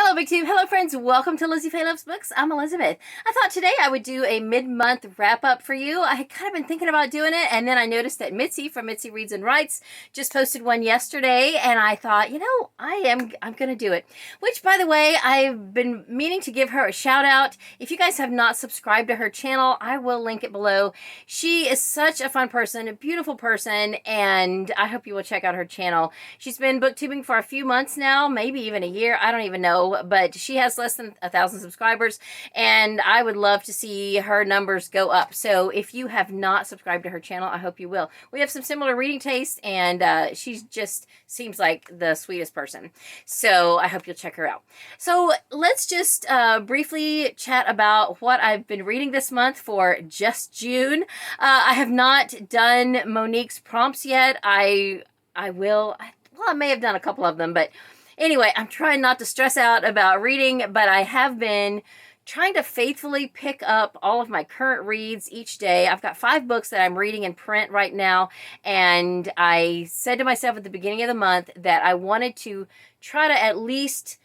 Hello, Booktube. Hello, friends. Welcome to Lizziefaye Loves Books. I'm Elizabeth. I thought today I would do a mid-month wrap-up for you. I had kind of been thinking about doing it, and then I noticed that Mitzi from Mitzi Reads and Writes just posted one yesterday, and I thought, you know, I'm going to do it. Which, by the way, I've been meaning to give her a shout-out. If you guys have not subscribed to her channel, I will link it below. She is such a fun person, a beautiful person, and I hope you will check out her channel. She's been booktubing for a few months now, maybe even a year. I don't even know. But she has less than 1,000 subscribers, and I would love to see her numbers go up. So if you have not subscribed to her channel, I hope you will. We have some similar reading tastes, and she just seems like the sweetest person. So I hope you'll check her out. So let's just briefly chat about what I've been reading this month for just June. I have not done Monique's prompts yet. I will. Well, I may have done a couple of them, but anyway, I'm trying not to stress out about reading, but I have been trying to faithfully pick up all of my current reads each day. I've got 5 books that I'm reading in print right now, and I said to myself at the beginning of the month that I wanted to try to at least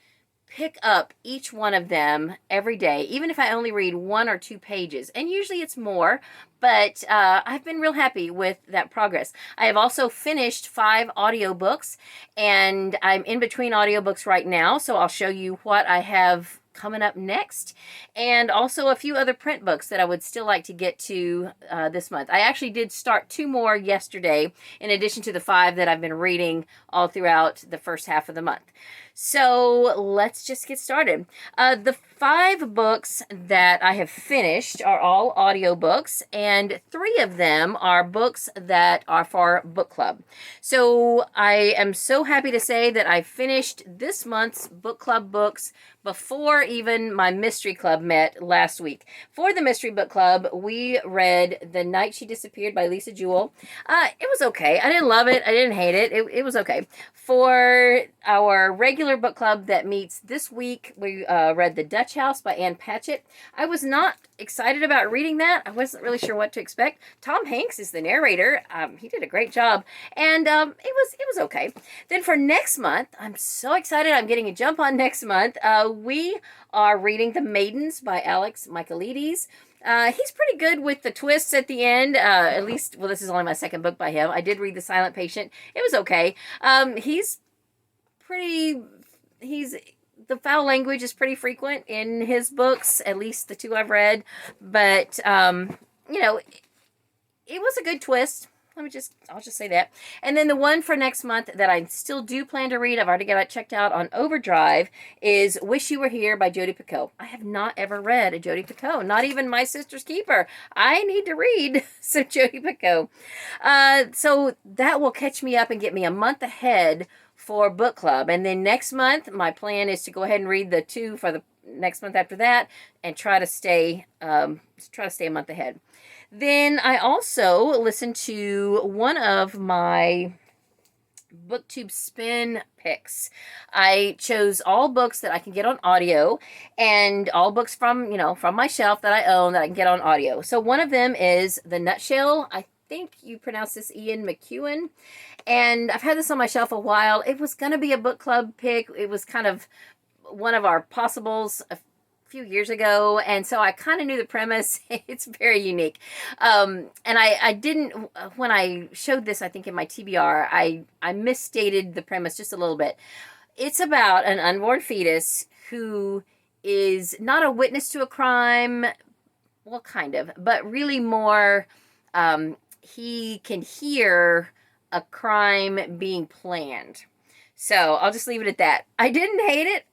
pick up each one of them every day, even if I only read 1 or 2 pages. And usually it's more, but I've been real happy with that progress. I have also finished 5 audiobooks, and I'm in between audiobooks right now, so I'll show you what I have coming up next, and also a few other print books that I would still like to get to this month. I actually did start 2 more yesterday, in addition to the 5 that I've been reading all throughout the first half of the month. So let's just get started. The 5 books that I have finished are all audiobooks, and 3 of them are books that are for book club. So I am so happy to say that I finished this month's book club books before even my mystery club met last week. For the mystery book club, we read The Night She Disappeared by Jewell. It was okay. I didn't love it. I didn't hate it. It was okay. For our regular book club that meets this week, we read The Dutch House by Patchett. I was not excited about reading that. I wasn't really sure what to expect. Tom Hanks is the narrator. He did a great job, and it was okay. Then for next month, I'm so excited. I'm getting a jump on next month. We are reading The Maidens by Alex Michaelides. He's pretty good with the twists at the end. At least, well, this is only my 2nd book by him. I did read The Silent Patient. It was okay. The foul language is pretty frequent in his books, at least the 2 I've read. But, you know, it was a good twist. I'll just say that. And then the one for next month that I still do plan to read, I've already got it checked out on Overdrive, is Wish You Were Here by Jodi Picoult. I have not ever read a Jodi Picoult, not even My Sister's Keeper. I need to read some Jodi Picoult. So that will catch me up and get me a month ahead for book club. And then next month, my plan is to go ahead and read the 2 for the next month after that, and try to stay a month ahead. Then I also listened to one of my BookTube spin picks. I chose all books that I can get on audio, and all books from my shelf that I own that I can get on audio. So one of them is The Nutshell. I think you pronounce this Ian McEwan, and I've had this on my shelf a while. It was going to be a book club pick. It was kind of one of our possibles a few years ago, and so I kind of knew the premise. It's very unique, and I didn't, when I showed this, I think in my TBR, I misstated the premise just a little bit. It's about an unborn fetus who is not a witness to a crime, well, kind of, but really more, he can hear a crime being planned. So I'll just leave it at that. I didn't hate it.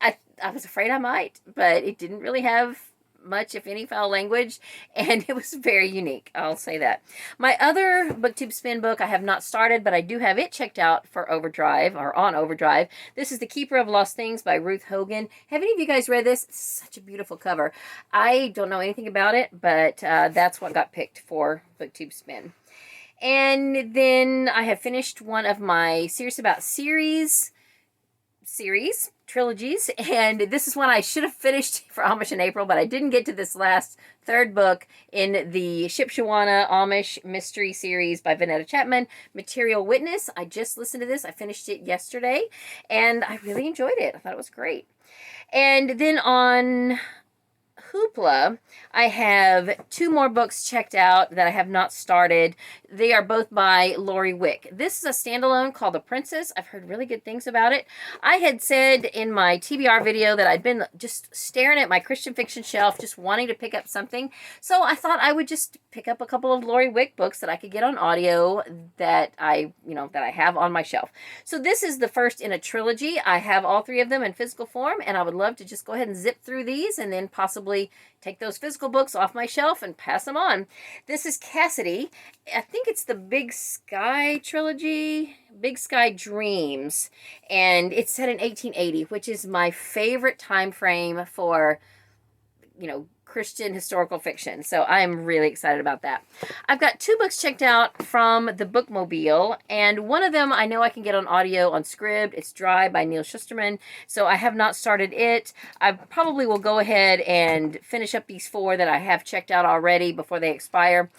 I was afraid I might, but it didn't really have much, if any, foul language, and it was very unique. I'll say that. My other BookTube spin book I have not started, but I do have it checked out for Overdrive, or on Overdrive. This is The Keeper of Lost Things by Ruth Hogan. Have any of you guys read this? It's such a beautiful cover. I don't know anything about it, but that's what got picked for BookTube spin. And then I have finished one of my Serious About series trilogies, and this is one I should have finished for Amish in April, but I didn't get to this last third book in the Shipshawana Amish Mystery Series by Vonetta Chapman, Material Witness. I just listened to this. I finished it yesterday, and I really enjoyed it. I thought it was great. And then on Hoopla, I have 2 more books checked out that I have not started. They are both by Lori Wick. This is a standalone called The Princess. I've heard really good things about it. I had said in my TBR video that I'd been just staring at my Christian fiction shelf, just wanting to pick up something. So I thought I would just pick up a couple of Lori Wick books that I could get on audio that I have on my shelf. So this is the first in a trilogy. I have all 3 of them in physical form, and I would love to just go ahead and zip through these and then possibly take those physical books off my shelf and pass them on. This is Cassidy. I think it's the Big Sky trilogy, Big Sky Dreams, and it's set in 1880, which is my favorite time frame for, Christian historical fiction. So I'm really excited about that. I've got 2 books checked out from the Bookmobile, and one of them I know I can get on audio on Scribd. It's Dry by Neil Shusterman. So I have not started it. I probably will go ahead and finish up these 4 that I have checked out already before they expire.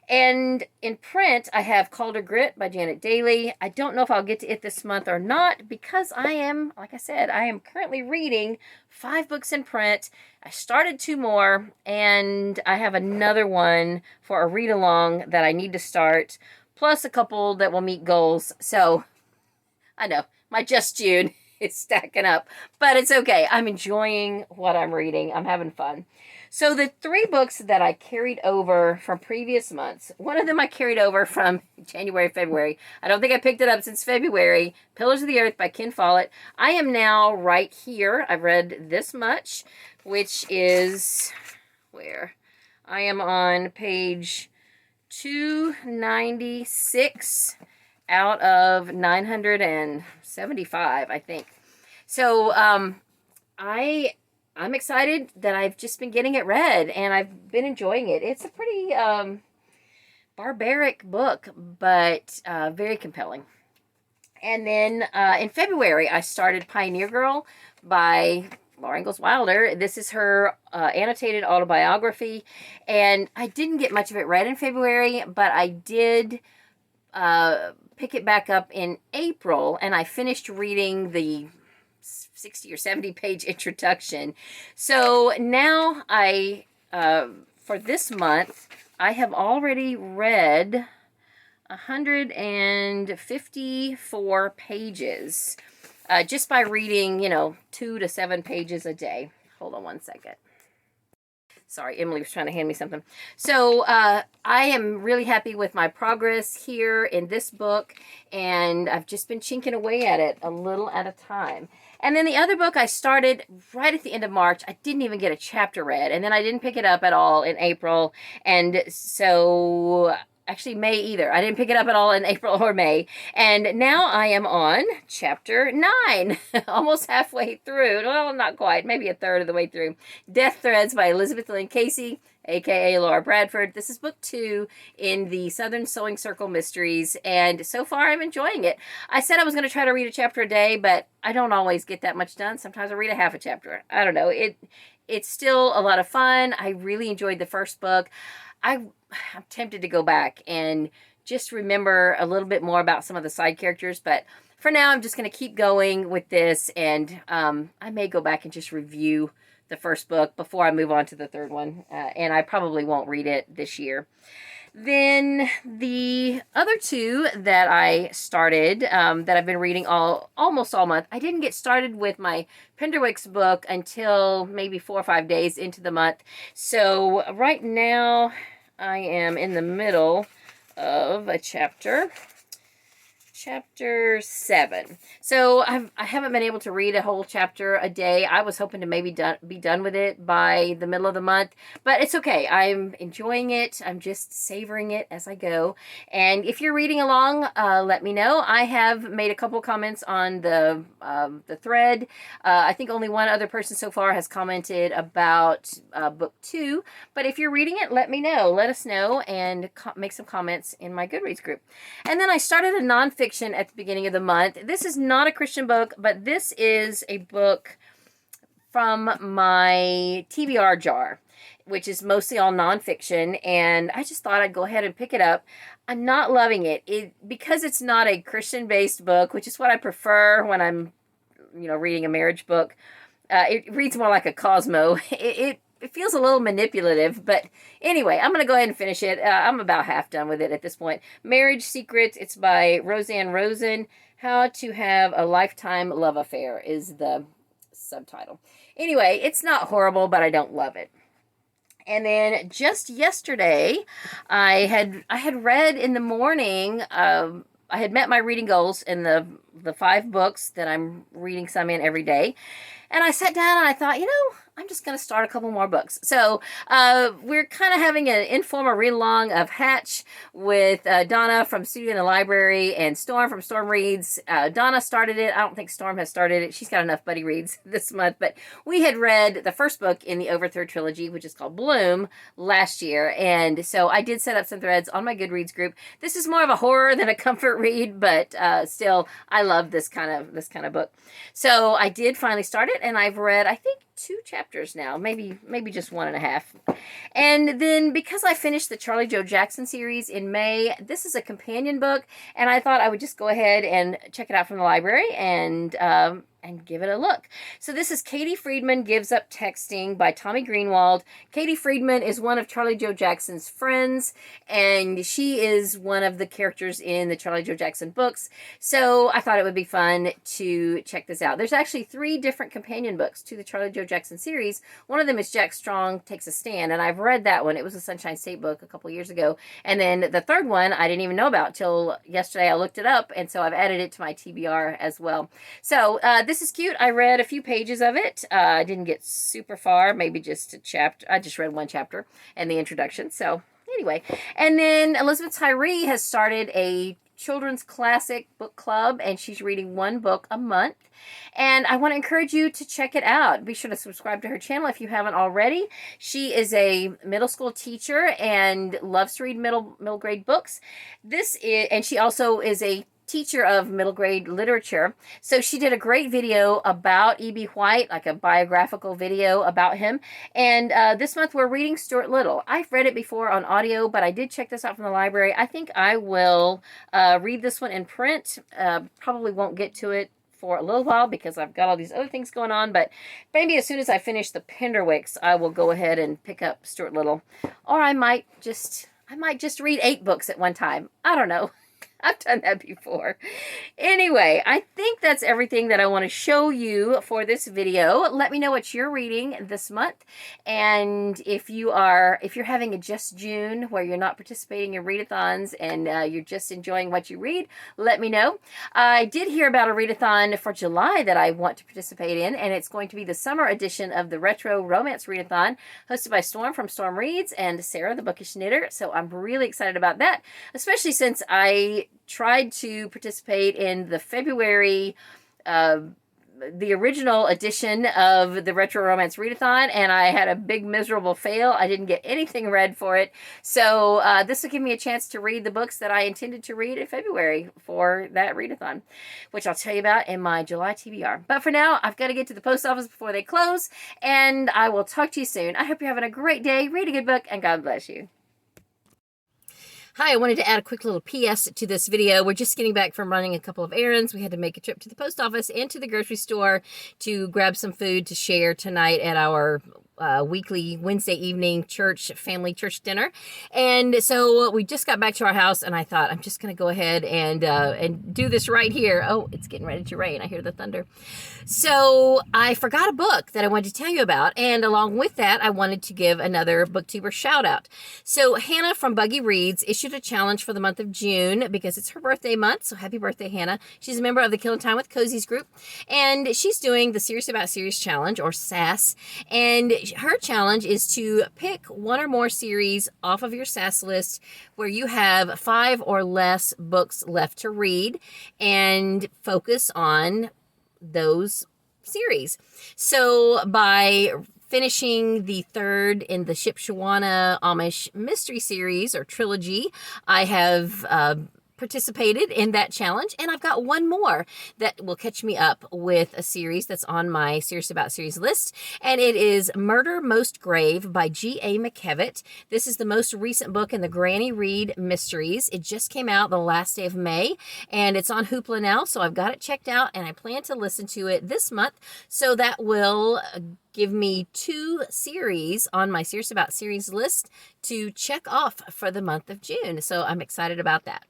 And in print, I have Calder Grit by Janet Daly. I don't know if I'll get to it this month or not because I am, like I said, I am currently reading 5 books in print. I started 2 more, and I have another one for a read-along that I need to start, plus a couple that will meet goals. So, I know, my Just June is stacking up, but it's okay. I'm enjoying what I'm reading. I'm having fun. So the 3 books that I carried over from previous months, one of them I carried over from January, February. I don't think I picked it up since February. Pillars of the Earth by Ken Follett. I am now right here. I've read this much, which is where? I am on page 296 out of 975, I think. So I'm excited that I've just been getting it read, and I've been enjoying it. It's a pretty barbaric book, but very compelling. And then in February, I started Pioneer Girl by Laura Ingalls Wilder. This is her annotated autobiography, and I didn't get much of it read in February, but I did pick it back up in April, and I finished reading the 60 or 70 page introduction. So now for this month, I have already read 154 pages just by reading, 2 to 7 pages a day. Hold on one second. Sorry, Emily was trying to hand me something. So I am really happy with my progress here in this book, and I've just been chinking away at it a little at a time. And then the other book I started right at the end of March. I didn't even get a chapter read, and then I didn't pick it up at all in April. And so actually May either. I didn't pick it up at all in April or May. And now I am on chapter 9, almost halfway through. Well, not quite, maybe a third of the way through. Death Threads by Elizabeth Lynn Casey, aka Laura Bradford. This is book 2 in the Southern Sewing Circle Mysteries, and so far I'm enjoying it. I said I was going to try to read a chapter a day, but I don't always get that much done. Sometimes I read a half a chapter. I don't know. It's still a lot of fun. I really enjoyed the first book. I'm tempted to go back and just remember a little bit more about some of the side characters, but for now I'm just going to keep going with this, and I may go back and just review the first book before I move on to the third one, and I probably won't read it this year. Then the other 2 that I started, that I've been reading almost all month. I didn't get started with my Penderwick's book until maybe 4 or 5 days into the month. So right now I am in the middle of a chapter 7. So I haven't been able to read a whole chapter a day. I was hoping to maybe be done with it by the middle of the month, but it's okay. I'm enjoying it. I'm just savoring it as I go. And if you're reading along, let me know. I have made a couple comments on the thread. I think only one other person so far has commented about book 2, but if you're reading it, let me know. Let us know and make some comments in my Goodreads group. And then I started a nonfiction nonfiction at the beginning of the month. This is not a Christian book, but this is a book from my TBR jar, which is mostly all nonfiction, and I just thought I'd go ahead and pick it up. I'm not loving it, because it's not a Christian-based book, which is what I prefer when I'm, reading a marriage book. It reads more like a Cosmo. It feels a little manipulative, but anyway, I'm going to go ahead and finish it. I'm about half done with it at this point. Marriage Secrets. It's by Roseanne Rosen. How to Have a Lifetime Love Affair is the subtitle. Anyway, it's not horrible, but I don't love it. And then just yesterday, I had read in the morning. I had met my reading goals in the 5 books that I'm reading some in every day. And I sat down and I thought, I'm just going to start a couple more books. So we're kind of having an informal read-along of Hatch with Donna from Studio in the Library and Storm from Storm Reads. Donna started it. I don't think Storm has started it. She's got enough buddy reads this month. But we had read the first book in the Overthrow trilogy, which is called Bloom, last year. And so I did set up some threads on my Goodreads group. This is more of a horror than a comfort read, but still, I love this kind of book. So I did finally start it, and I've read, I think, 2 chapters now, maybe just 1.5. And then because I finished the Charlie Joe Jackson series in May, this is a companion book, and I thought I would just go ahead and check it out from the library and give it a look. So this is Katie Friedman Gives Up Texting by Tommy Greenwald. Katie Friedman is one of Charlie Joe Jackson's friends, and she is one of the characters in the Charlie Joe Jackson books. So I thought it would be fun to check this out. There's actually 3 different companion books to the Charlie Joe Jackson series. One of them is Jack Strong Takes a Stand, and I've read that one. It was a Sunshine State book a couple years ago. And then the third one I didn't even know about till yesterday. I looked it up, and so I've added it to my TBR as well. So this is cute. I read a few pages of it. I didn't get super far, maybe just a chapter. I just read 1 chapter and the introduction. So anyway, and then Elizabeth Tyree has started a children's classic book club, and she's reading 1 book a month. And I want to encourage you to check it out. Be sure to subscribe to her channel if you haven't already. She is a middle school teacher and loves to read middle grade books. And she also is a teacher of middle grade literature. So she did a great video about E.B. White, like a biographical video about him. And this month we're reading Stuart Little. I've read it before on audio, but I did check this out from the library. I think I will read this one in print. Probably won't get to it for a little while because I've got all these other things going on, but maybe as soon as I finish the Penderwicks, I will go ahead and pick up Stuart Little. Or I might just read 8 books at one time. I don't know. I've done that before. Anyway, I think that's everything that I want to show you for this video. Let me know what you're reading this month. And if you're having a Just June where you're not participating in readathons and you're just enjoying what you read, let me know. I did hear about a readathon for July that I want to participate in, and it's going to be the summer edition of the Retro Romance Readathon hosted by Storm from Storm Reads and Sarah the Bookish Knitter. So I'm really excited about that, especially since I tried to participate in the February, the original edition of the Retro Romance Readathon, and I had a big miserable fail. I didn't get anything read for it. So this will give me a chance to read the books that I intended to read in February for that readathon, which I'll tell you about in my July TBR. But for now, I've got to get to the post office before they close, and I will talk to you soon. I hope you're having a great day. Read a good book, and God bless you. Hi, I wanted to add a quick little PS to this video. We're just getting back from running a couple of errands. We had to make a trip to the post office and to the grocery store to grab some food to share tonight at our weekly Wednesday evening family church dinner. And so we just got back to our house, and I thought, I'm just going to go ahead and do this right here. Oh, it's getting ready to rain. I hear the thunder. So I forgot a book that I wanted to tell you about, and along with that, I wanted to give another booktuber shout out. So Hannah from Buggie Reads issued a challenge for the month of June because it's her birthday month. So happy birthday, Hannah. She's a member of the Killing Time with Cozies group, and she's doing the Serious About Serious challenge, or SAS. And her challenge is to pick 1 or more series off of your SAS list where you have 5 or less books left to read, and focus on those series. So by finishing the 3rd in the Shipshawana Amish mystery series or trilogy, I have participated in that challenge, and I've got one more that will catch me up with a series that's on my Serious About Series list, and it is Murder Most Grave by G.A. McKevitt. This is the most recent book in the Granny Read mysteries. It just came out the last day of May, and it's on Hoopla now, so I've got it checked out, and I plan to listen to it this month, so that will give me 2 series on my Serious About Series list to check off for the month of June. So I'm excited about that.